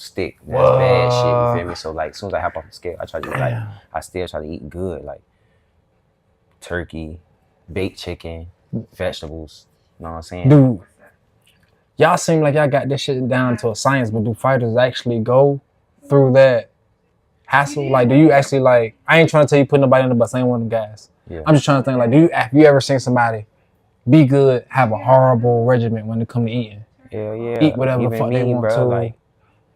Stick. That's bad shit, you feel me? So like as soon as I hop off the scale, I try to like I still try to eat good, like turkey, baked chicken, vegetables. You know what I'm saying? Dude, y'all seem like y'all got this shit down to a science, but do fighters actually go through that hassle? Like, do you actually like? I ain't trying to tell you put nobody in the bus. I ain't one of them guys. Yeah. I'm just trying to think like, have you ever seen somebody be good, have a horrible regimen when it come to eating? Yeah. Eat whatever the fuck they want bro, to. Like,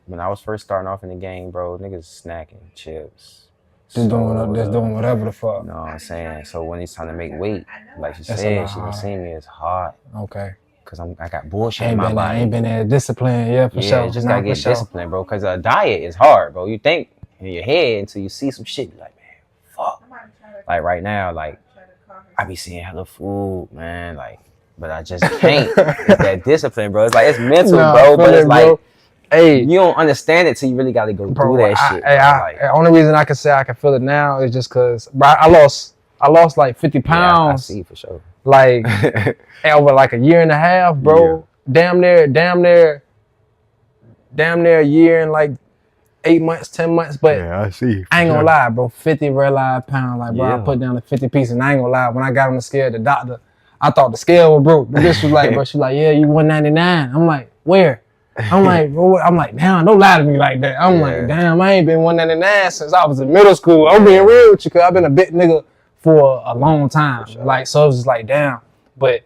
when I was first starting off in the game, bro, niggas snacking, chips. Just doing whatever the fuck. You know what I'm saying? So when it's time to make weight, like she said, she done seen me, it's hard. Okay. Cause I got bullshit in my body. Ain't been that discipline, yeah, for sure. Just gotta get disciplined, bro. Cause a diet is hard, bro. You think in your head until you see some shit, you're like, man, fuck. Like right now, like I be seeing hella food, man, like, but I just can't. It's that discipline, bro. It's like it's mental, bro, but it's like. Hey, you don't understand it till you really gotta go through that shit. The only reason I can say I can feel it now is just cause, bro, I lost like 50 pounds. Yeah, I see for sure. Like over like a year and a half, bro. Yeah. Damn near a year and like 8 months, 10 months. But yeah, I see. I ain't gonna lie, bro. 50 red live pounds, like bro, I put down the 50 pieces, and I ain't gonna lie. When I got on the scale, the doctor, I thought the scale was broke. But this was like, bro, she's like, yeah, you 199. I'm like, where? I'm like, bro, damn, don't lie to me like that. I'm like, damn, I ain't been 199 since I was in middle school. I'm being real with you, cause I've been a big nigga for a long time. Sure. Like, so it was just like, damn. But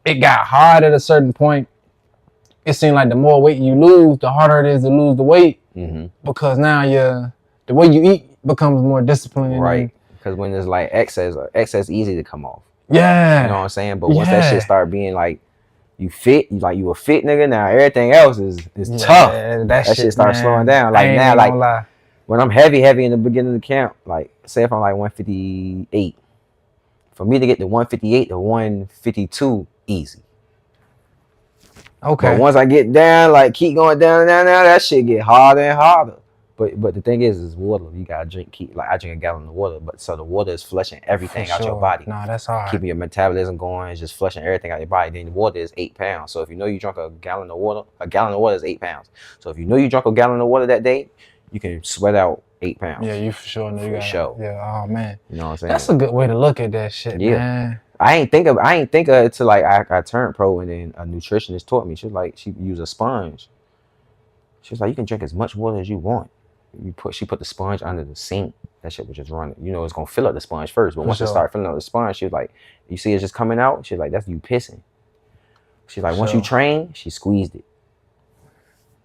it got hard at a certain point. It seemed like the more weight you lose, the harder it is to lose the weight. Mm-hmm. Because now the way you eat becomes more disciplined. Right. Because when there's like excess easy to come off. Yeah. You know what I'm saying? But once that shit start being like, you fit, like you a fit nigga now. Everything else is tough. That shit starts slowing down. Like now, like when I'm heavy in the beginning of the camp, like say if I'm like 158, for me to get to 158 to 152, easy. Okay. But once I get down, like keep going down, that shit get harder and harder. But the thing is water. You gotta drink. I drink a gallon of water, but so the water is flushing everything out your body. Nah, that's hard. Keeping your metabolism going, it's just flushing everything out your body. Then the water is 8 pounds. So if you know you drunk a gallon of water is 8 pounds. So if you know you drunk a gallon of water that day, you can sweat out 8 pounds. Yeah, you for sure know you got. For sure. Yeah. Oh man. You know what I'm saying? That's a good way to look at that shit, man. I ain't think of it till like I turned pro, and then a nutritionist taught me. She used a sponge. She was like, you can drink as much water as you want. She put the sponge under the sink. That shit was just running. You know, it's gonna fill up the sponge first, but once it start filling up the sponge, she was like, you see it's just coming out. She's like, that's you pissing. She's like, once you train, she squeezed it.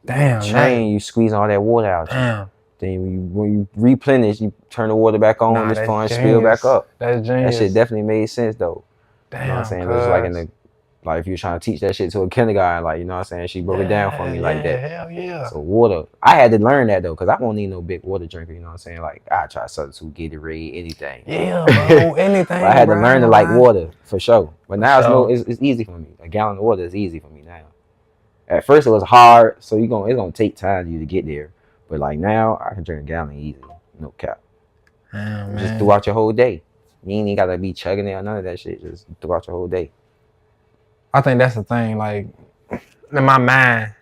Damn. You squeeze all that water out. Damn. Then when you replenish, you turn the water back on. This sponge spill back up. That's genius. That shit definitely made sense though. Damn. You know what I'm saying? It was like like if you're trying to teach that shit to a kindergarten, like, you know what I'm saying? She broke it down for me like that. Hell yeah. So water, I had to learn that though, because I won't need no big water drinker, you know what I'm saying? Like, I try to substitute Gatorade, anything. Yeah, bro, anything. But I had to learn to like water, for sure. But now it's easy for me. A gallon of water is easy for me now. At first it was hard, so it's gonna take time for you to get there. But like now, I can drink a gallon easy, no cap. Man, just throughout your whole day. You ain't even gotta be chugging it or none of that shit. Just throughout your whole day. I think that's the thing. Like in my mind,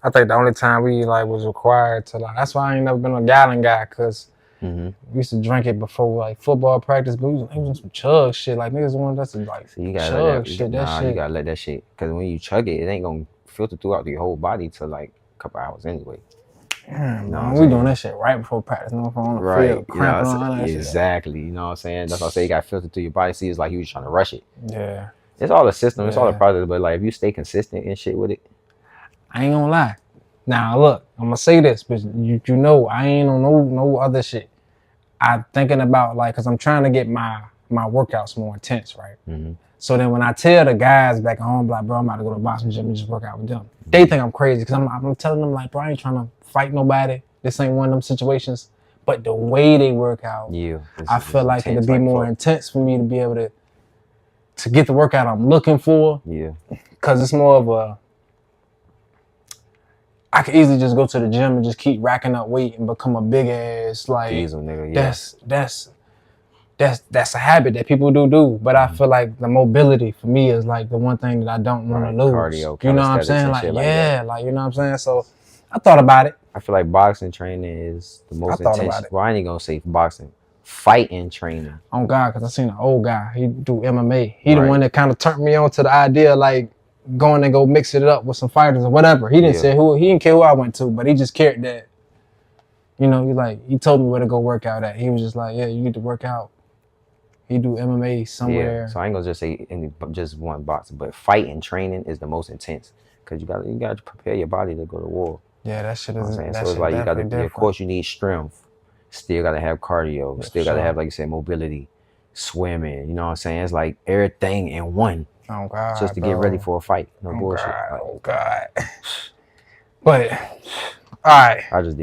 I think the only time we like was required to like. That's why I ain't never been a gallon guy, cause we used to drink it before like football practice. But we was on some chug shit. Like niggas want us to like So you gotta chug let shit. that. That shit. You gotta let that shit. Cause when you chug it, it ain't gonna filter throughout your whole body till like a couple hours anyway. Damn, you know we doing that shit right before practice. No on the field, cramping on that shit. Exactly. You know what I'm saying? That's why I say you got filtered through your body. See, it's like you was trying to rush it. Yeah. It's all a system. It's all a process. But like if you stay consistent and shit with it, I ain't gonna lie. Now look, I'm gonna say this, but you know I ain't on no other shit. I'm thinking about like, cause I'm trying to get my workouts more intense, right? So then when I tell the guys back home, like, bro, I'm about to go to the boxing gym and just work out with them, they think I'm crazy, cause I'm telling them like, bro, I ain't trying to fight nobody. This ain't one of them situations. But the way they work out, I feel like it'll be more intense for me to be able to get the workout I'm looking for. Yeah. Cause it's more of a, I could easily just go to the gym and just keep racking up weight and become a big ass like diesel nigga. Yeah. That's a habit that people do. But I feel like the mobility for me is like the one thing that I don't want to lose. Cardio, you know what I'm saying? Like yeah, like you know what I'm saying. So I thought about it. I feel like boxing training is the most intense. Well, I ain't gonna say boxing, fighting training. Oh God, because I seen an old guy. He do MMA. He the one that kind of turned me on to the idea like going and go mix it up with some fighters or whatever. He didn't say who. He didn't care who I went to, but he just cared that. You know, he told me where to go work out at. He was just like, yeah, you need to work out. He do MMA somewhere. Yeah, so I ain't gonna just say just one boxing, but fighting training is the most intense because you gotta prepare your body to go to war. Yeah, that shit is. So it's like you gotta. Of course, you need strength. Still gotta have cardio. Still gotta have, like you said, mobility, swimming. You know what I'm saying? It's like everything in one. Oh God, just to get ready for a fight. No bullshit. Oh God. But all right. I just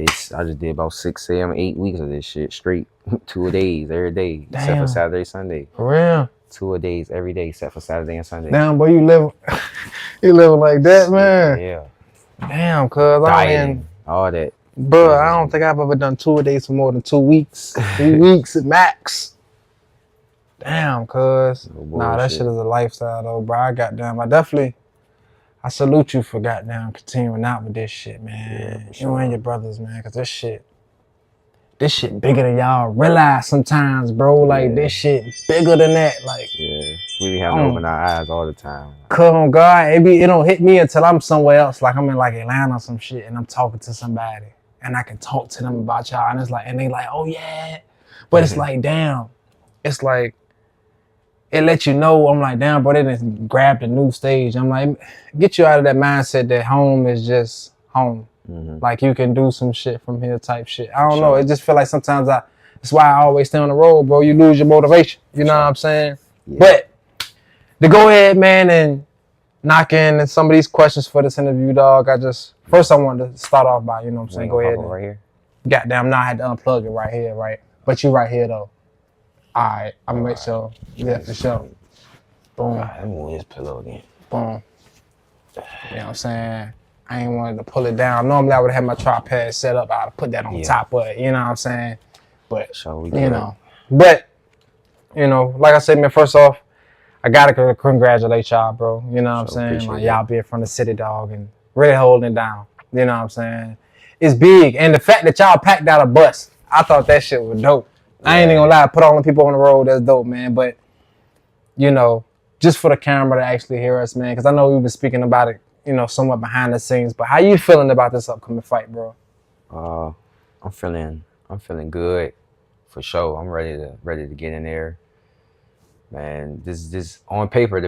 did about 6, 7, 8 weeks of this shit straight. 2 days every day, except for Saturday, Sunday. For real? 2 days every day, except for Saturday and Sunday. Damn, boy, you live like that, man. Yeah. Damn, cuz dieting, all that. Bro, I don't think I've ever done 2 days for more than 2 weeks. 3 weeks at max. Damn, cuz. Nah, that shit is a lifestyle though, bro. I salute you for goddamn continuing out with this shit, man. Yeah, you and your brothers, man, cause this shit bigger than y'all realize sometimes, bro. Like this shit bigger than that. Like we be having to open our eyes all the time. Cause on God, it don't hit me until I'm somewhere else. Like I'm in like Atlanta or some shit, and I'm talking to somebody, and I can talk to them about y'all, and it's like, and they like, oh yeah, but it's like, damn, it's like. It lets you know, I'm like, damn, bro, they done grabbed a new stage. I'm like, get you out of that mindset that home is just home. Like you can do some shit from here type shit. I don't know. It just feel like sometimes that's why I always stay on the road, bro. You lose your motivation. You know what I'm saying? Yeah. But to go ahead, man, and knock in some of these questions for this interview, dog. First I wanted to start off by, you know what I'm saying? Go ahead. Right here. Goddamn, now I had to unplug it right here, right? But you right here, though. All right, I'm gonna make sure. Yeah, for sure. Boom. Let me move this pillow again. Boom. You know what I'm saying? I ain't wanted to pull it down. Normally, I would have had my tripod set up. I'd put that on top of it. You know what I'm saying? But like I said, man. First off, I gotta congratulate y'all, bro. You know what I'm saying? Like y'all being from the city, dog, and really holding it down. You know what I'm saying? It's big, and the fact that y'all packed out a bus, I thought that shit was dope. I ain't even gonna lie, put all the people on the road, that's dope, man. But, just for the camera to actually hear us, man, because I know we've been speaking about it, somewhat behind the scenes. But how you feeling about this upcoming fight, bro? I'm feeling good, for sure. I'm ready to get in there, man. This on paper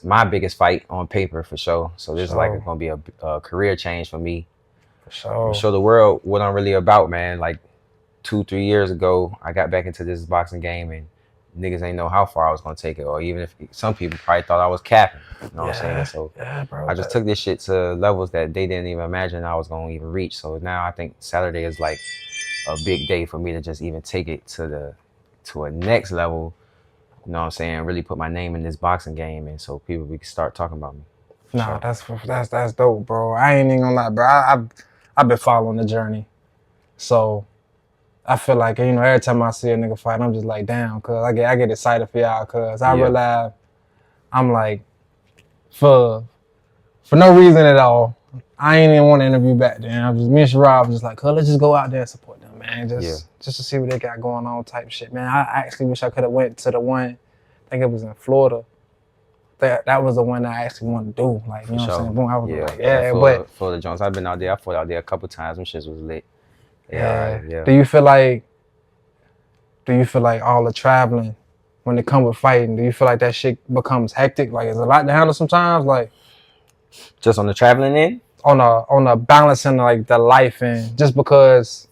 my biggest fight on paper, for sure. So this is like gonna be a career change for me. For sure. Show the world what I'm really about, man. Like 2-3 years ago, I got back into this boxing game and niggas ain't know how far I was gonna take it, or even if some people probably thought I was capping. You know what I'm saying? So bro, I just took this shit to levels that they didn't even imagine I was gonna even reach. So now I think Saturday is like a big day for me to just even take it to a next level. You know what I'm saying? Really put my name in this boxing game, and so we can start talking about me. Nah, that's dope, bro. I ain't even gonna lie, bro. I've been following the journey, so. I feel like, you know, every time I see a nigga fight, I'm just like, damn, cuz I get excited for y'all, cuz I realize I'm like, for no reason at all, I ain't even want to interview back then. I was me and Sharab was just like, cuz let's just go out there and support them, man. Just to see what they got going on type shit. Man, I actually wish I could have went to the one, I think it was in Florida. That was the one I actually wanted to do. Like, you know what I'm saying? Boom, I was like, yeah, but Florida Jones. I've been out there. I fought out there a couple times. Them shits was lit. Yeah. Do you feel like all the traveling when it comes with fighting, do you feel like that shit becomes hectic? Like, is it a lot to handle sometimes? Like, just on the traveling end? On a balancing like the life end, just because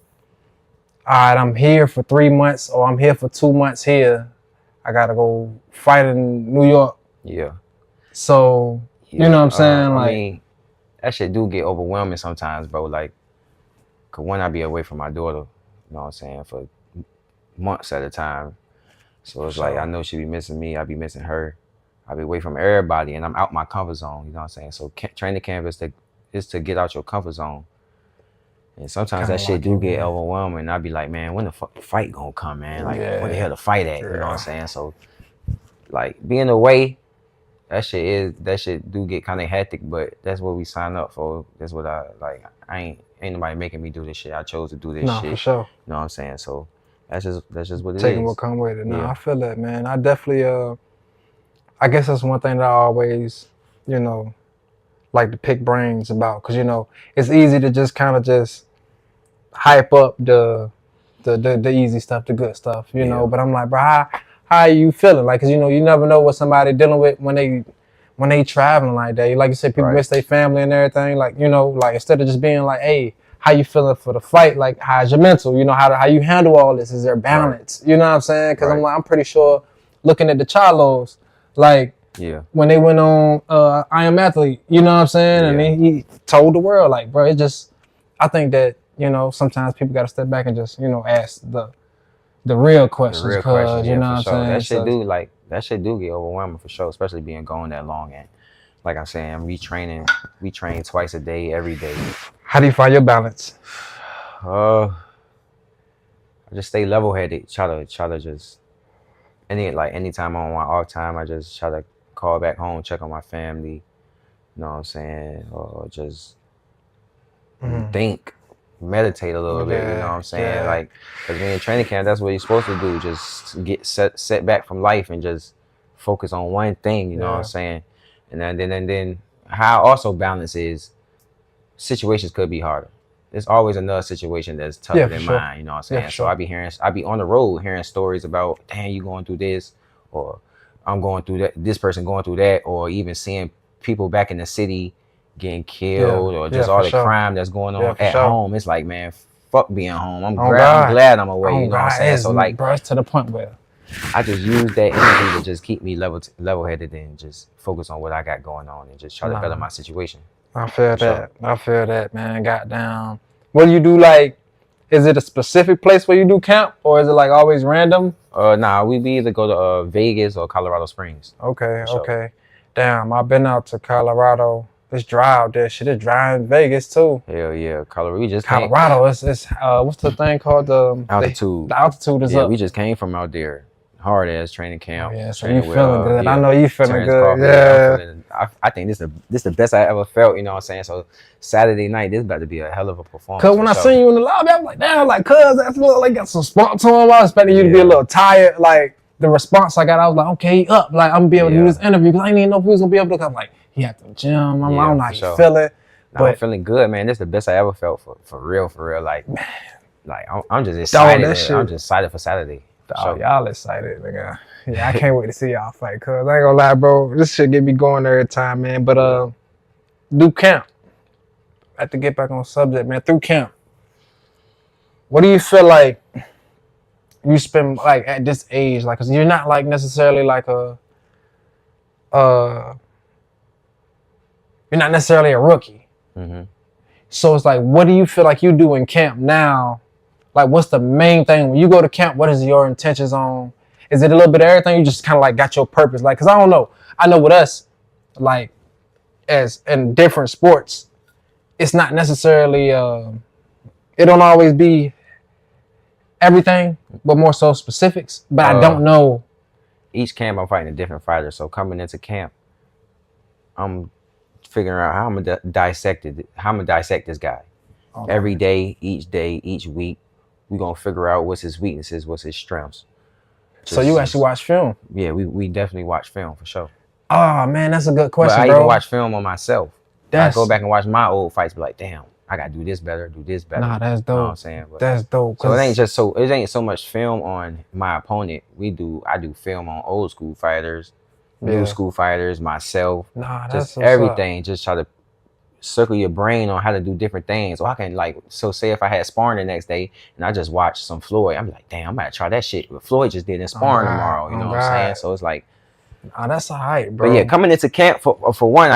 all right, I'm here for 3 months or I'm here for 2 months here. I gotta go fight in New York. Yeah. So, you know what I'm saying? I mean, that shit do get overwhelming sometimes, bro. Like, cause when I be away from my daughter, you know what I'm saying, for months at a time. So it's like, I know she be missing me. I be missing her. I be away from everybody and I'm out my comfort zone. You know what I'm saying? So training camp is to get out your comfort zone. And sometimes that shit do get overwhelming. I be like, man, when the fuck the fight gonna come, man? Like, where the hell the fight at? You know what I'm saying? So, like, being away, that shit do get kind of hectic, but that's what we sign up for. That's what ain't nobody making me do this shit. I chose to do this shit. For sure. You know what I'm saying? So that's just what it is. Taking what come with it. No, I feel that, man. I definitely I guess that's one thing that I always, you know, like to pick brains about, because, you know, it's easy to just kind of just hype up the easy stuff, the good stuff, you know. But I'm like, bro, how are you feeling? Like, cause you know, you never know what somebody dealing with when they traveling like that. Like you said, people miss their family and everything. Like, you know, like instead of just being like, hey, how you feeling for the fight? Like, how's your mental? You know, how you handle all this? Is there balance? You know what I'm saying? Because I'm pretty sure, looking at the Charlos, like, when they went on I Am Athlete, you know what I'm saying? And then he told the world, like, bro, it just, I think that, you know, sometimes people got to step back and just, you know, ask the real questions. You know what I'm saying? That shit do get overwhelming for sure, especially being gone that long. And like I'm saying, we train twice a day, every day. How do you find your balance? I just stay level-headed. Try to just anytime I'm on my off time, I just try to call back home, check on my family. You know what I'm saying? Or just think, meditate a little bit. You know what I'm saying? Like, because when in training camp, that's what you're supposed to do. Just get set back from life and just focus on one thing. You know what I'm saying? And then how I also balance is situations could be harder. There's always another situation that's tougher than mine. You know what I'm saying? So I be on the road hearing stories about, damn, you going through this, or I'm going through that, this person going through that, or even seeing people back in the city getting killed, or just all the crime that's going on at home. It's like, man, fuck being home. I'm glad I'm away. You know what I'm saying? So like, bro, it's to the point where I just use that energy to just keep me level-headed and just focus on what I got going on and just try to better my situation. I feel that. I feel that, man. Goddamn. What do you do? Like, is it a specific place where you do camp, or is it like always random? Nah, we either go to Vegas or Colorado Springs. Okay, okay. Damn, I've been out to Colorado. It's dry out there. Shit, it's dry in Vegas too. Hell yeah, Colorado. Colorado. It's what's the thing called? The altitude. The altitude is up. Yeah, we just came from out there. Hard ass training camp. Yeah, so you feeling good. I know you feeling good. Yeah. I think this the best I ever felt, you know what I'm saying? So Saturday night, this about to be a hell of a performance. Cause when I seen you in the lobby, I was like, damn, like, cuz that's like got some spunk to him. I was expecting you to be a little tired. Like the response I got, I was like, okay, up. Like I'm gonna be able to do this interview because I didn't even know if he was gonna be able to come. Like he at the gym. I don't know how you feel it. But I'm feeling good, man. This is the best I ever felt for real. Like, man. Like I'm just excited. I'm just excited for Saturday. Oh, y'all excited, nigga. Yeah, I can't wait to see y'all fight, cuz I ain't gonna lie, bro. This shit get me going every time, man. But do camp. I have to get back on subject, man. Through camp. What do you feel like you spend like at this age? Like, cause you're not like necessarily like you're not necessarily a rookie. Mm-hmm. So it's like, what do you feel like you do in camp now? Like, what's the main thing when you go to camp? What is your intentions on? Is it a little bit of everything? You just kind of like got your purpose? Like, cause I don't know. I know with us, like, as in different sports, it's not necessarily. It don't always be everything, but more so specifics. But I don't know. Each camp, I'm fighting a different fighter. So coming into camp, I'm figuring out how I'm gonna dissect this guy. Okay. Every day, each week, we're gonna figure out what's his weaknesses, what's his strengths. So you actually watch film? Yeah, we definitely watch film for sure. Oh man, that's a good question, but I bro. even watch film on myself. I go back and watch my old fights, be like, damn, I gotta do this better. Nah, that's dope. You know what I'm saying? But, that's dope. So it ain't so much film on my opponent. I do film on old school fighters, new school fighters, myself. Nah, that's just everything. Just try to circle your brain on how to do different things. So I can say if I had sparring the next day and I just watched some Floyd, I'm like, damn, I'm gonna try that shit. But Floyd just did in sparring tomorrow. You know what I'm saying? So it's like, oh, that's all right, bro. But yeah, coming into camp for one,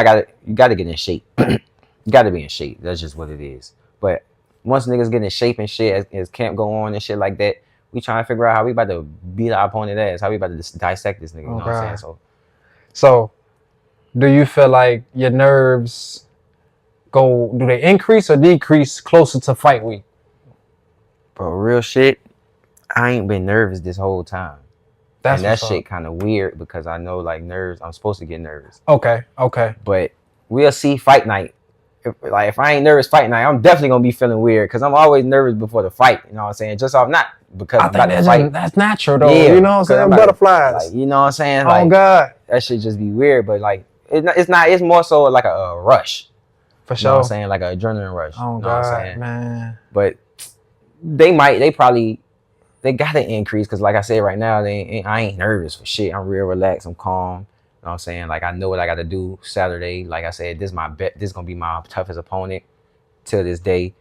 you gotta get in shape. You gotta be in shape. That's just what it is. But once niggas get in shape and shit, as camp go on and shit like that, we trying to figure out how we about to beat our opponent ass, how we about to dissect this nigga. You know what I'm saying? So, do you feel like your nerves do they increase or decrease closer to fight week? Bro, real shit, I ain't been nervous this whole time. And that shit kind of weird because I know like nerves, I'm supposed to get nervous. Okay. But we'll see fight night. If I ain't nervous fight night, I'm definitely gonna be feeling weird because I'm always nervous before the fight. You know what I'm saying? Just off not because I think that's natural though. Yeah, you know what I'm saying? Butterflies. You know what I'm saying? Oh God, that shit just be weird. But like it's not. It's more so like a rush. For sure. You know what I'm saying? Like an adrenaline rush. Oh you know God, what I'm saying? Man. But they gotta increase because like I said right now, I ain't nervous for shit. I'm real relaxed. I'm calm. You know what I'm saying? Like I know what I gotta do Saturday. Like I said, this is gonna be my toughest opponent till this day.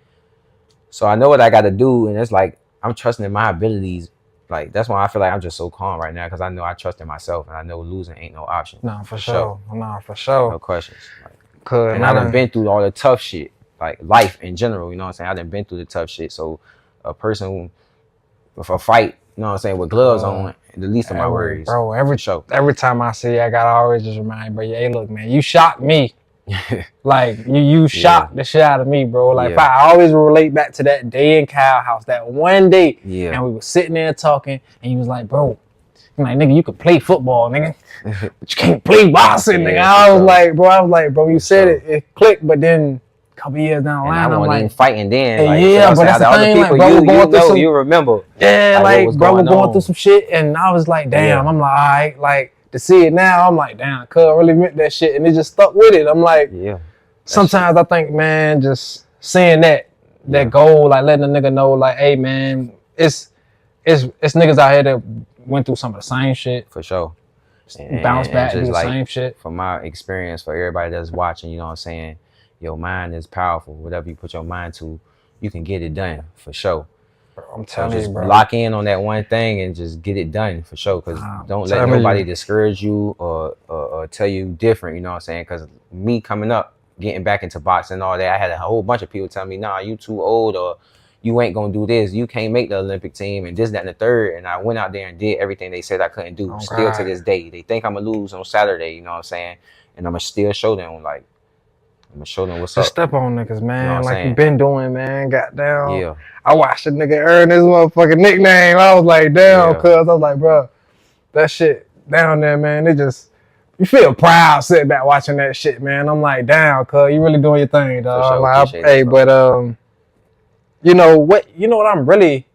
So I know what I gotta do, and it's like I'm trusting in my abilities. Like that's why I feel like I'm just so calm right now because I know I trust in myself and I know losing ain't no option. No, for sure. No, for sure. No questions. And I done been through all the tough shit, like life in general. You know what I'm saying? I done been through the tough shit. So a person with a fight, you know what I'm saying, with gloves on, the least of my worries. Bro, every time I see you, I gotta always just remind, bro, hey, look, man, you shocked me. Like, you shocked the shit out of me, bro. Like, I always relate back to that day in Kyle House, that one day. Yeah. And we were sitting there talking, and you was like, bro, I'm like, nigga, you could play football, nigga. But you can't play boxing, nigga. I was like, bro, you said it clicked, but then a couple years down the line, I'm like, even fighting then. Like, yeah, but that's the thing, like, bro, we're going through some, you remember. Yeah, like bro, we're going through some shit, and I was like, damn, I'm like, all right, like, to see it now, I'm like, damn, cuz really meant that shit, and it just stuck with it. I'm like, sometimes I think, man, just saying that goal, like letting a nigga know, like, hey, man, it's niggas out here that went through some of the same shit. For sure. Bounce back, do the same shit. From my experience, for everybody that's watching, you know what I'm saying, your mind is powerful. Whatever you put your mind to, you can get it done, for sure. Bro, I'm telling you, bro. Lock in on that one thing and just get it done, for sure. Because don't let nobody discourage you or tell you different, you know what I'm saying? Because me coming up, getting back into boxing and all that, I had a whole bunch of people tell me, nah, you too old, or you ain't gonna do this. You can't make the Olympic team, and this, that, and the third. And I went out there and did everything they said I couldn't do. Still to this day, they think I'm gonna lose on Saturday. You know what I'm saying? And I'm gonna still show them, like, I'm gonna show them what's up. Step on niggas, man. You know like you been doing, man. Goddamn. Yeah. I watched a nigga earn his motherfucking nickname. I was like, damn, cuz. I was like, bro, that shit down there, man. It just, you feel proud sitting back watching that shit, man. I'm like, damn, cuz, you really doing your thing, dog. Sure, like, hey, but you know what I'm really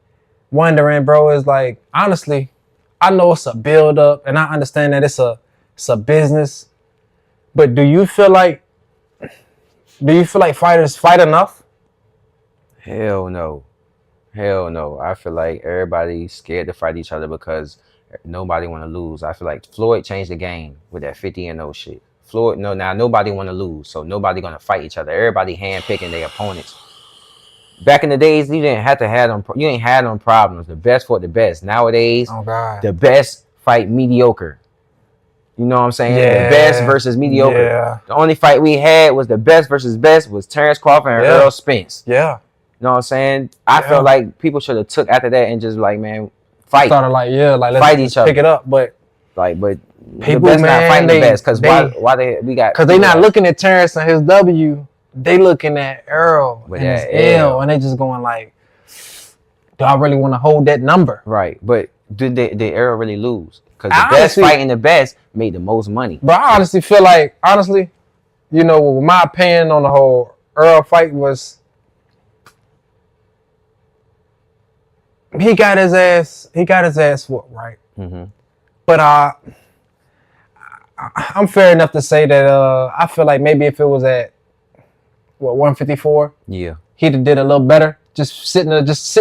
wondering, bro, is like, honestly, I know it's a build up and I understand that it's a business, but do you feel like fighters fight enough? Hell no. I feel like everybody's scared to fight each other because nobody want to lose. I feel like Floyd changed the game with that 50-0 shit. Now nobody want to lose, so nobody gonna fight each other. Everybody handpicking their opponents. Back in the days, you didn't have to have them. You ain't had them problems. The best fought the best. Nowadays, the best fight mediocre. You know what I'm saying? The best versus mediocre. Yeah. The only fight we had was the best versus best was Terrence Crawford and Earl Spence. Yeah. You know what I'm saying? I felt like people should have took after that and just like, man, fight. Started like, let's fight each other. Pick it up, but people, the best not fighting the best because because they not looking at Terrence and his W. They looking at Earl and his L, and they just going like, do I really want to hold that number? Right, but did Errol really lose? Because the best fighting the best made the most money. But I honestly feel like, you know, my opinion on the whole Earl fight was he got his ass whooped, right? Mm-hmm. But I'm fair enough to say that I feel like maybe if it was at 154, yeah, he'd have did a little better. Just sitting there, just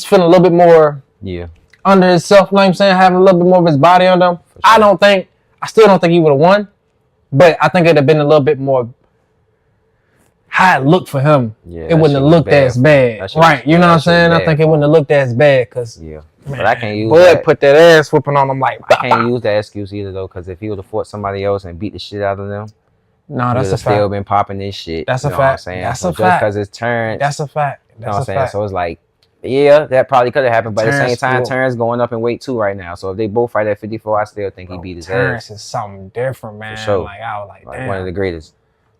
feeling a little bit more under himself. You know what I'm saying? Having a little bit more of his body on him. Sure. I still don't think he would have won, but I think it'd have been a little bit more how it looked for him. Yeah, it wouldn't have looked as bad, right? You know what I'm saying? I think it wouldn't have looked as bad because but I can't use Bud put that ass whooping on him like. I can't use that excuse either though, because if he would have fought somebody else and beat the shit out of them, no, that's a fact. Still been popping this shit. That's a fact. That's a fact. Just because it's turned. That's a fact. You know what I'm saying? So it's like, yeah, that probably could have happened, but at the same time, Terrence going up in weight too right now. So if they both fight at 54, I still think he beat his ass. Terrence is something different, man. For sure. Like I was like, damn, one of the greatest.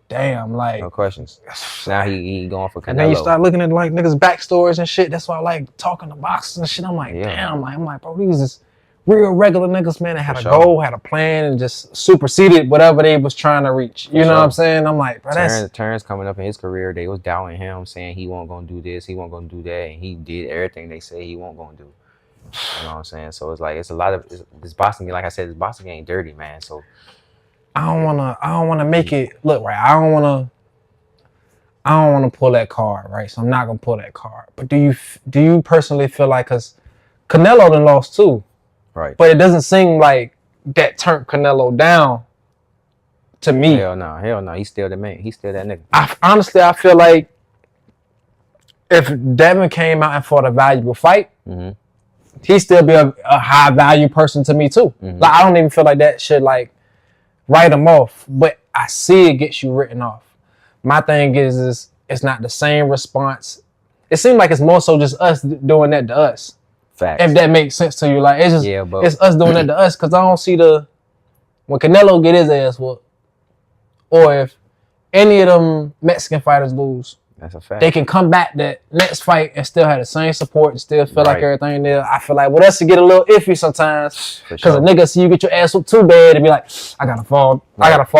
Damn, like no questions. Now he going for Canelo. And then you start looking at like niggas' backstories and shit. That's why I like talking to boxers and shit. I'm like, damn, I'm like, bro, these is real regular niggas, man, that had a goal, had a plan, and just superseded whatever they was trying to reach. You know what I'm saying? I'm like, bro, Terrence coming up in his career, they was doubting him, saying he wasn't gonna do this, he wasn't gonna do that, and he did everything they say he wasn't gonna do. You know what I'm saying? So it's like it's a lot of this boxing. Like I said, this boxing ain't dirty, man. So I don't wanna make it look right. I don't wanna pull that card, right? So I'm not gonna pull that card. But do you personally feel like, cause Canelo done lost too? Right. But it doesn't seem like that turned Canelo down to me. Hell no. He's still the man. He's still that nigga. I feel like if Devin came out and fought a valuable fight, he'd still be a high value person to me too. Like I don't even feel like that should like write him off. But I see it gets you written off. My thing is it's not the same response. It seems like it's more so just us doing that to us. Facts. If that makes sense to you, like it's just it's us doing that to us, because I don't see when Canelo get his ass whooped, or if any of them Mexican fighters lose, that's a fact. They can come back that next fight and still have the same support and still feel like everything there. I feel like with us to get a little iffy sometimes, because a nigga see you get your ass whooped too bad and be like, I gotta fall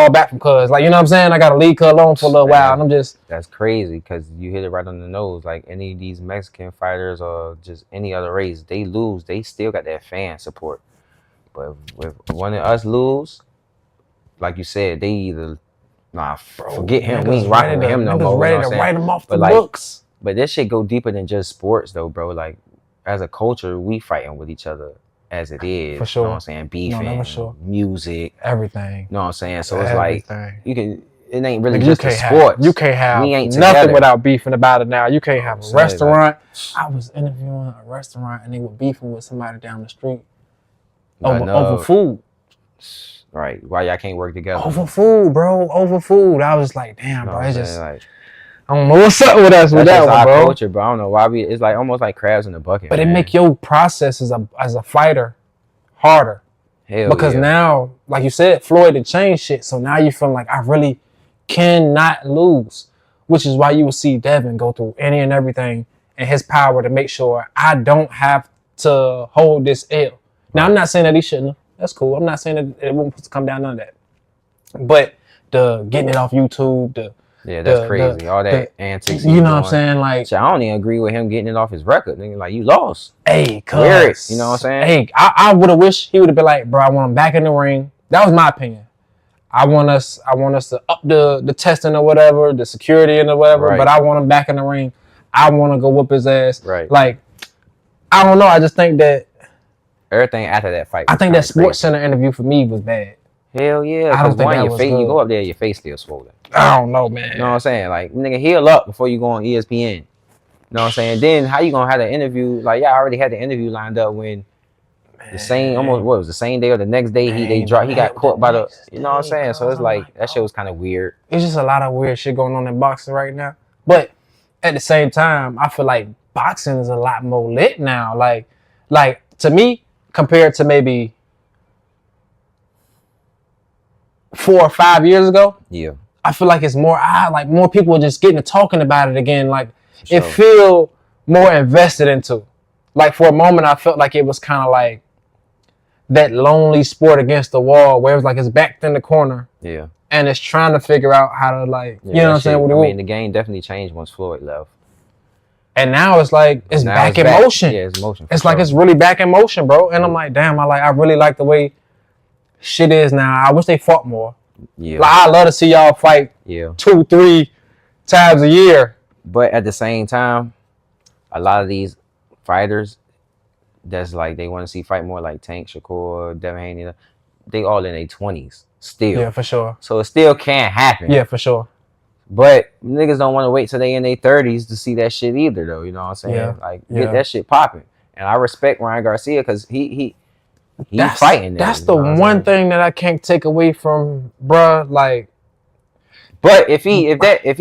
back from cuz, like, you know what I'm saying? I gotta leave cuz alone for a little while, and I'm just. That's crazy, because you hit it right on the nose. Like any of these Mexican fighters or just any other race, they lose, they still got that fan support. But if one of us lose, like you said, they either. Nah, forget him. We ain't rocking with him no more. Ready to write him off the books. But this shit go deeper than just sports, though, bro. Like, as a culture, we fighting with each other as it is. For sure. You know what I'm saying? Beefing, music, everything. You know what I'm saying? So it's like you can. It ain't really just a sport. You can't have nothing without beefing about it now. You can't have a restaurant. I was interviewing a restaurant and they were beefing with somebody down the street over food. Right. Why y'all can't work together? Over food, bro. Over food. I was like, damn, bro. It's just like, I don't know what's up with us with that one, bro. Culture, bro. I don't know why it's like almost like crabs in a bucket. But it make your process as a fighter harder. Because now, like you said, Floyd had changed shit. So now you feel like I really cannot lose. Which is why you will see Devin go through any and everything in his power to make sure I don't have to hold this L. Now, I'm not saying that he shouldn't have. That's cool. I'm not saying that it won't come down none of that. But the getting it off YouTube, that's crazy. All that antics. You know what I'm saying? Like, I don't even agree with him getting it off his record. Nigga, like, you lost. Hey, cuz. You know what I'm saying? Hey, I would have wished he would have been like, bro, I want him back in the ring. That was my opinion. I want us to up the testing or whatever, the security and whatever, but I want him back in the ring. I want to go whoop his ass. Right. Like, I don't know. I just think that everything after that fight. I think that Sports Center interview for me was bad. Hell yeah. I don't think that was good. You go up there, your face still swollen. I don't know, man. You know what I'm saying? Like, nigga, heal up before you go on ESPN. You know what I'm saying? Then how you gonna have the interview? Like, I already had the interview lined up when the same the same day or the next day he got caught by the, you know what I'm saying? So it's like that shit was kind of weird. It's just a lot of weird shit going on in boxing right now. But at the same time, I feel like boxing is a lot more lit now. Like to me, compared to maybe 4 or 5 years ago. Yeah. I feel like it's more like more people are just getting to talking about it again. Like it feel more invested into. Like for a moment, I felt like it was kind of like that lonely sport against the wall, where it was like it's backed in the corner. Yeah. And it's trying to figure out how to like, Yeah, you know what I'm saying? I mean, the game definitely changed once Floyd left. And now it's like it's back in motion. Yeah, it's motion. It's like it's really back in motion, bro. And I'm like, damn, I really like the way shit is now. I wish they fought more. Yeah. Like I love to see y'all fight 2-3 times a year. But at the same time, a lot of these fighters that's like they want to see fight more, like Tank Shakur, Devin Haney, they all in their 20s still. Yeah, for sure. So it still can't happen. Yeah, for sure. But niggas don't want to wait till they in their 30s to see that shit either, though. You know what I'm saying? Yeah. Like get that shit popping. And I respect Ryan Garcia because he's fighting. That's the one thing that I can't take away from bruh. Like, but if he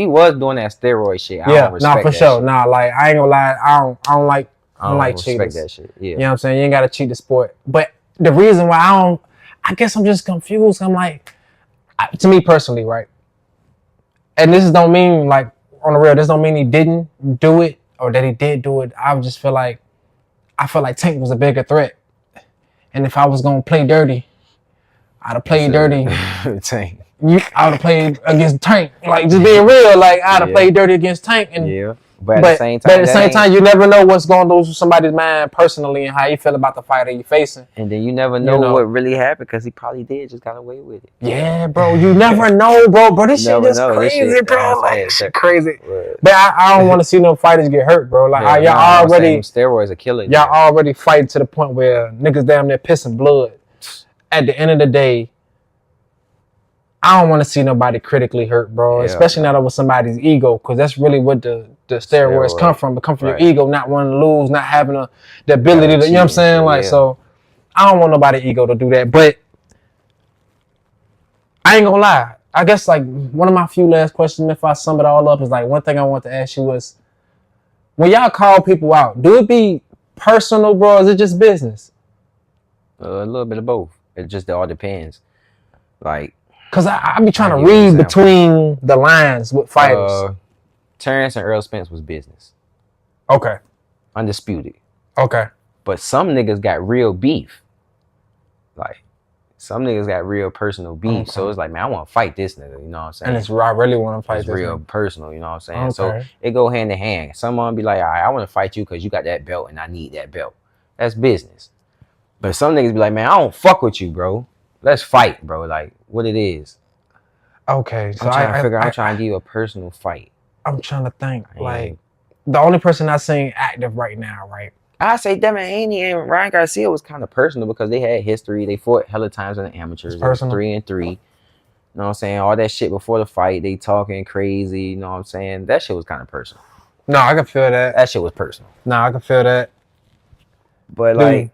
was doing that steroid shit, I don't respect for that sure. shit. Nah, like I ain't gonna lie, I don't like cheaters. That shit. Yeah. You know what I'm saying? You ain't gotta cheat the sport. But the reason why I guess I'm just confused. I'm like, to me personally, right? And this don't mean like on the real. This don't mean he didn't do it or that he did do it. I feel like Tank was a bigger threat. And if I was gonna play dirty, I'd have played dirty. Tank. I would have played against Tank. Like just being real, like I'd have played dirty against Tank. And but at the same time, you never know what's going through somebody's mind personally and how you feel about the fighter you're facing. And then you never know what really happened because he probably did just got away with it. Yeah, bro. You never know, bro. Bro, this shit is crazy, bro. Like, shit crazy. Right. But I don't want to see no fighters get hurt, bro. Like, y'all already... Steroids are killing. Y'all already fighting to the point where niggas damn near pissing blood. At the end of the day, I don't want to see nobody critically hurt, bro. Especially now that with somebody's ego, because that's really what the steroids come from. It come from your ego, not wanting to lose, not having the ability to, you know what I'm saying? Like, so I don't want nobody's ego to do that. But I ain't gonna lie. I guess like one of my few last questions, if I sum it all up, is like one thing I want to ask you was, when y'all call people out, do it be personal, bro, or is it just business? A little bit of both. It just all depends. Like, cause I be trying to read between the lines with fighters. Terrence and Earl Spence was business. Okay. Undisputed. Okay. But some niggas got real beef. Like, some niggas got real personal beef. Okay. So it's like, man, I want to fight this nigga. You know what I'm saying? And I really want to fight this real nigga. Personal. You know what I'm saying? Okay. So it go hand in hand. Someone be like, all right, I want to fight you because you got that belt and I need that belt. That's business. But some niggas be like, man, I don't fuck with you, bro. Let's fight, bro. Like, what it is. Okay. So I'm trying to give you a personal fight. I'm trying to think. Like, the only person I seen active right now, right? I say Devin Haney and Ryan Garcia was kind of personal because they had history. They fought hella times in the amateurs. It was 3-3. You know what I'm saying? All that shit before the fight, they talking crazy. You know what I'm saying? That shit was kind of personal. No, I can feel that. That shit was personal. No, I can feel that. But like,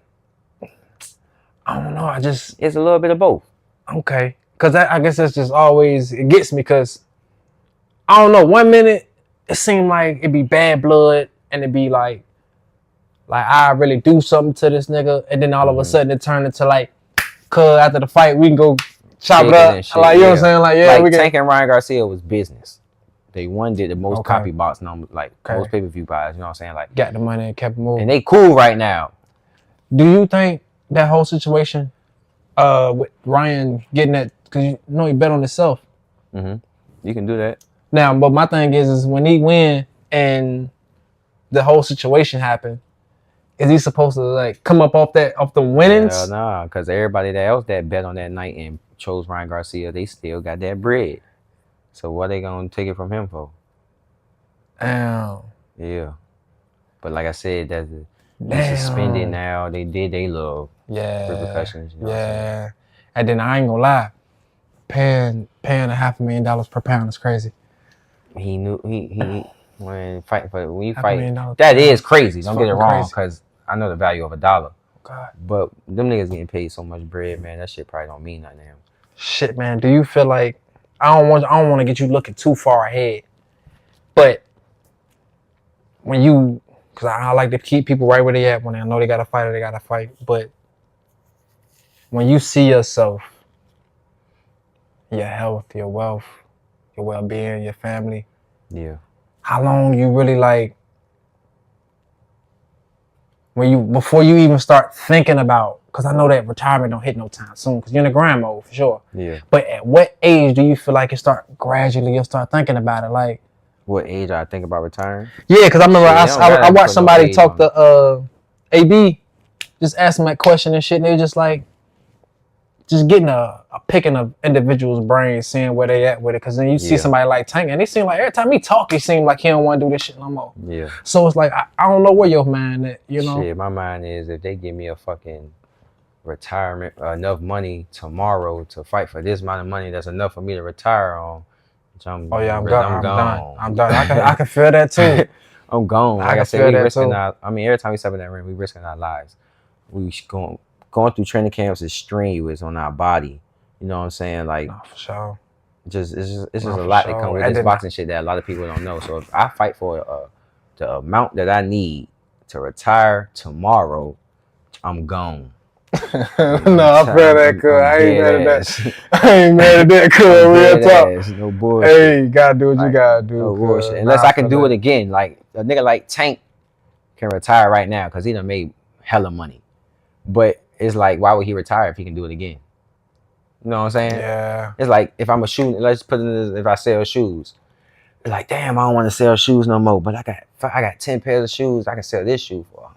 I don't know. It's a little bit of both. Okay. Because I guess that's just always, it gets me because, I don't know, 1 minute, it seemed like it'd be bad blood and it'd be like I really do something to this nigga. And then all of a sudden it turned into like, cuz after the fight, we can go chop it up. Like, you know what I'm saying? Like, Tank and Ryan Garcia was business. They did the most copy box numbers, like most pay-per-view buys, you know what I'm saying? Like, got the money and kept moving. And they cool right now. Do you think that whole situation with Ryan getting that, because you know he bet on himself. You can do that. Now, but my thing is when he win and the whole situation happened, is he supposed to like come up off the winnings? Hell nah, because everybody else that bet on that night and chose Ryan Garcia, they still got that bread. So what they gonna take it from him for? Damn. Yeah. But like I said, he's suspended now. They did they little repercussions. You know And then I ain't gonna lie, paying $500,000 per pound is crazy. He knew he when you fight, that is crazy. Don't get it wrong, because I know the value of $1. God. But them niggas getting paid so much bread, man, that shit probably don't mean nothing to him. Shit, man. Do you feel like I don't want to get you looking too far ahead, but when you, because I like to keep people right where they at. When I know they got to fight or they got to fight, but when you see yourself, your health, your wealth, your well-being, your family, yeah, how long you really like before you even start thinking about, because I know that retirement don't hit no time soon, because you're in the grind mode for sure. Yeah. But at what age do you feel like you'll start thinking about it? Like, what age I think about retiring? Yeah, because I remember I watched somebody talk to AB, just ask him that question and shit, and they just like, just getting a picking of individuals' brains, seeing where they at with it. Because then you see somebody like Tank, and they seem like every time he talk, he seem like he don't want to do this shit no more. Yeah. So it's like I don't know where your mind at, you know. Shit, my mind is if they give me a fucking retirement, enough money tomorrow to fight for this amount of money, that's enough for me to retire on. I'm gone. I can feel that too. I'm gone. Like I said, we risking every time we step in that ring, we risking our lives. We going through training camps is strenuous on our body. You know what I'm saying? Like, for sure. It's just a lot that comes with this boxing shit that a lot of people don't know. So if I fight for the amount that I need to retire tomorrow, I'm gone. No, I feel that, cuz. I ain't mad at that. I ain't mad at that, cuz. Real talk. No bullshit. Hey, you gotta do what you gotta do. No bullshit. Unless I can do it again. Like, a nigga like Tank can retire right now because he done made hella money. But it's like, why would he retire if he can do it again? You know what I'm saying? Yeah. It's like, if I'm a shoe, let's put it in, if I sell shoes. It's like, damn, I don't want to sell shoes no more. But I got 10 pairs of shoes. I can sell this shoe for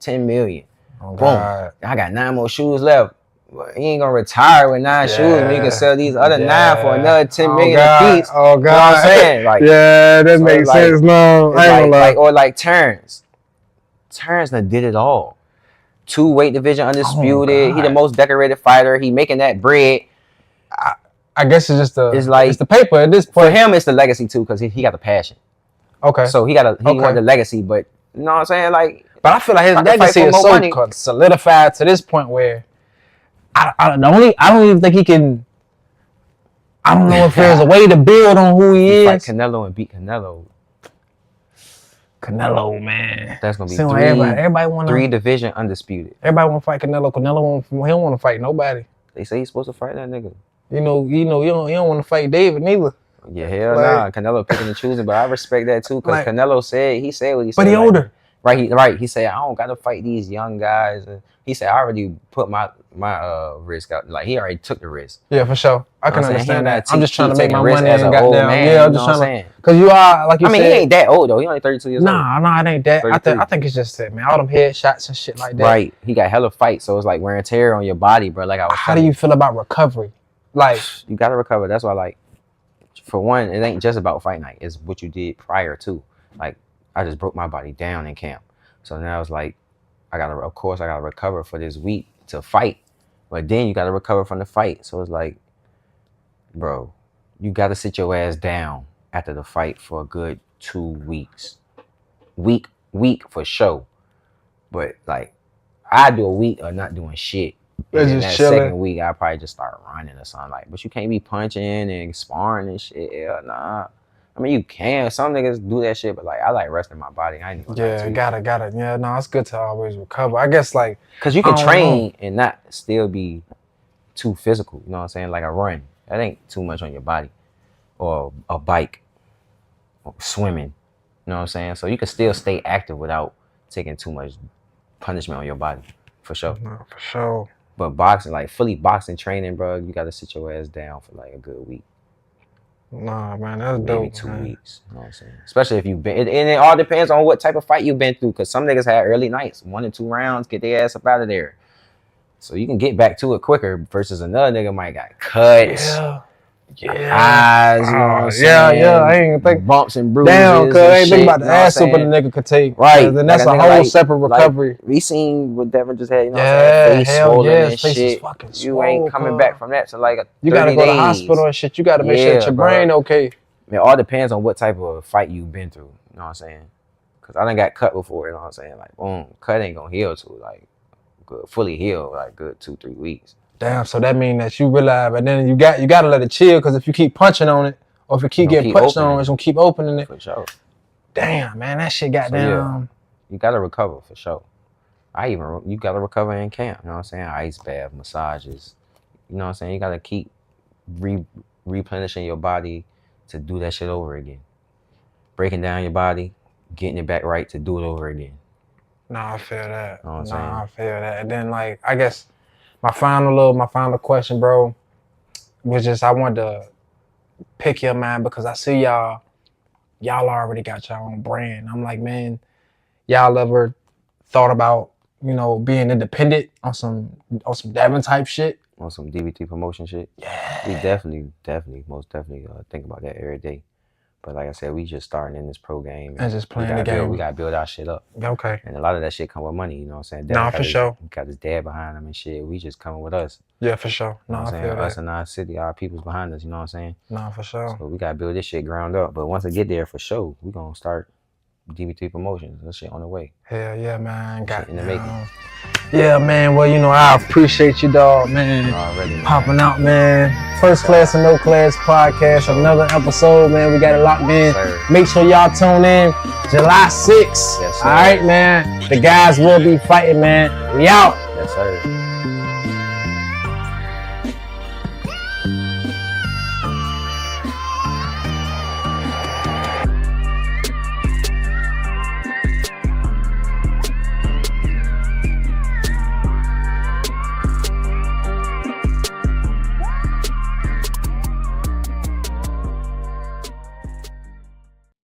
10 million. Oh, boom. God. I got 9 more shoes left. You ain't gonna retire with 9 shoes when you can sell these other 9 for another 10 million a piece. Oh God. You know what I'm saying? Like, yeah, that makes sense. No, I ain't like Terrence. Terrence done did it all. 2 weight division undisputed. He the most decorated fighter. He making that bread. I guess it's just the paper at this point. For him, it's the legacy too, because he got the passion. Okay. So he want the legacy, but you know what I'm saying? Like, but I feel like his legacy is so solidified to this point where I don't even think he can. I don't know if there's a way to build on who he is. Fight Canelo and beat Canelo. Canelo, man. That's gonna be everybody want 3 division undisputed. Everybody want to fight Canelo. Canelo he don't want to fight nobody. They say he's supposed to fight that nigga. You don't want to fight David neither. Yeah, hell nah. Canelo picking and choosing, but I respect that too, because Canelo said what he said. But he older. Right. He said, I don't gotta fight these young guys. And he said, I already put my risk out. Like, he already took the risk. Yeah, for sure. I can understand that. I'm just trying to make my money and goddamn. Yeah, I'm just trying to. Because you are, like you said. I mean, he ain't that old though. He only 32 years old. Nah, it ain't that. I think it's just that, man. All them headshots and shit like that. Right. He got hella fights, so it's like wear and tear on your body, bro. Like, how do you feel about recovery? Like, you gotta recover. That's why, like, for one, it ain't just about fight night. It's what you did prior to. Like, I just broke my body down in camp. So now it's like, I gotta recover for this week to fight. But then you gotta recover from the fight. So it's like, bro, you gotta sit your ass down after the fight for a good 2 weeks. Week for sure. But like, I do a week of not doing shit. And then that second week, I probably just start running or something. Like, but you can't be punching and sparring and shit. Yeah, nah. I mean, you can. Some niggas do that shit, but like, I like resting my body. I ain't gotta. Yeah, no, it's good to always recover. I guess like, cause you can train and not still be too physical. You know what I'm saying? Like a run, that ain't too much on your body, or a bike, or swimming. You know what I'm saying? So you can still stay active without taking too much punishment on your body, for sure. No, for sure. But boxing, like fully boxing training, bro, you gotta sit your ass down for like a good week. Nah, man, that's dope. Maybe 2 weeks. You know what I'm saying? Especially if you've been, and it all depends on what type of fight you've been through. Cause some niggas had early nights, 1 or 2 rounds, get their ass up out of there. So you can get back to it quicker versus another nigga might got cuts. Eyes, you know what I'm saying? Yeah, I ain't even think bumps and bruises. Damn, cuz I ain't think about the ass super the nigga could take. Right. Then that's like a whole separate recovery. Like, we seen what Devin just had, you know what I'm saying? Face swollen and shit. You ain't coming back from that to like a 30 You gotta go to the hospital and shit. You gotta make sure that your brain okay. It all depends on what type of fight you've been through. You know what I'm saying? Cause I done got cut before, you know what I'm saying? Like, boom, cut ain't gonna heal to like good, fully heal, like good 2-3 weeks. Damn, so that mean that you realize, but then you gotta let it chill, because if you keep punching on it, or if you keep getting punched on, it's gonna keep opening it. For sure. Damn, man, that shit got down. You gotta recover for sure. You gotta recover in camp. You know what I'm saying? Ice bath, massages. You know what I'm saying? You gotta keep replenishing your body to do that shit over again. Breaking down your body, getting it back right to do it over again. Nah, I feel that. You know what I'm I feel that. And then like I guess my final question, bro, was just I wanted to pick your mind because I see y'all already got your own brand. I'm like, man, y'all ever thought about, being independent on some Devin type shit? On some DVT promotion shit? Yeah. We definitely, most definitely think about that every day. But like I said, we just starting in this pro game. And just playing the game. We gotta build our shit up. Okay. And a lot of that shit come with money, you know what I'm saying? Nah, for sure. Got his dad behind him and shit. We just coming with us. Yeah, for sure. Nah, I feel that. Us and our city, our people's behind us, you know what I'm saying? Nah, for sure. So we gotta build this shit ground up. But once I get there, for sure, we gonna start DVT promotions. That shit on the way. Hell yeah, man. Got in the making. Yeah, man. Well, I appreciate you, dog, man. Already, popping out, man. First Class and No Class podcast. Another episode, man. We got it locked in. Yes, make sure y'all tune in July 6th. Yes, all right, man. The guys will be fighting, man. We out. Yes, sir.